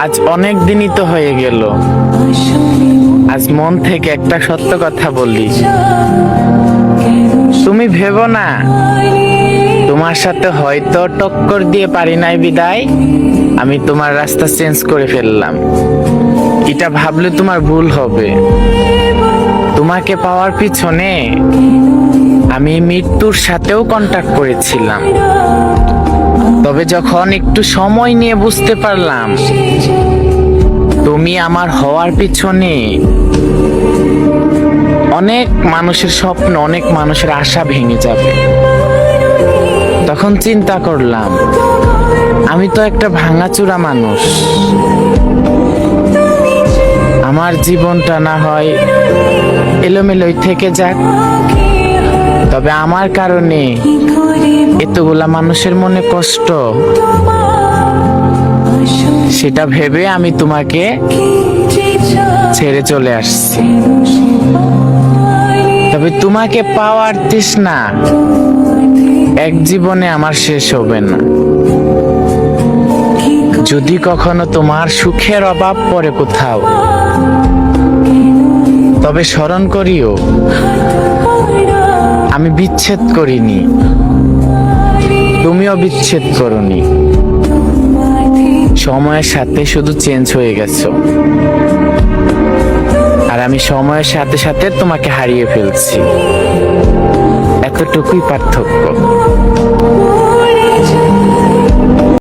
আজ অনেক দিনই তো হয়ে গেল। আজ মন থেকে একটা সত্য কথা বলি। তুমি ভেবো না তোমার সাথে হয়তো টক্কর দিয়ে পারি নাই বিদায় আমি তোমার রাস্তা চেঞ্জ করে ফেললাম। এটা ভাবলে তোমার ভুল হবে। তোমাকে পাওয়ার পিছনে আমি মৃত্যুর সাথেও কন্টাক্ট করেছিলাম, তবে যখন একটু সময় নিয়ে বুঝতে পারলাম তুমি আমার হওয়ার পিছনে অনেক মানুষের স্বপ্ন, অনেক মানুষের আশা ভেঙে যাবে, তখন চিন্তা করলাম আমি তো একটা ভাঙাচোরা মানুষ। আমার জীবনটা না হয় এলোমেলোই থেকে যাক, তবে আমার কারণে এতগুলা মানুষের মনে কষ্ট, সেটা ভেবে আমি তোমাকে ছেড়ে চলে আসছি। তবে তোমাকে পাওয়ার তৃষ্ণা এক জীবনে আমার শেষ হবে না। যদি কখনো তোমার সুখের অভাব পড়ে কোথাও, তবে স্মরণ করিও আমি বিচ্ছেদ করিনি, তুমিও বিচ্ছেদ করনি। সময়ের সাথে শুধু চেঞ্জ হয়ে গেছো, আর আমি সময়ের সাথে সাথে তোমাকে হারিয়ে ফেলছি। এতটুকুই পার্থক্য।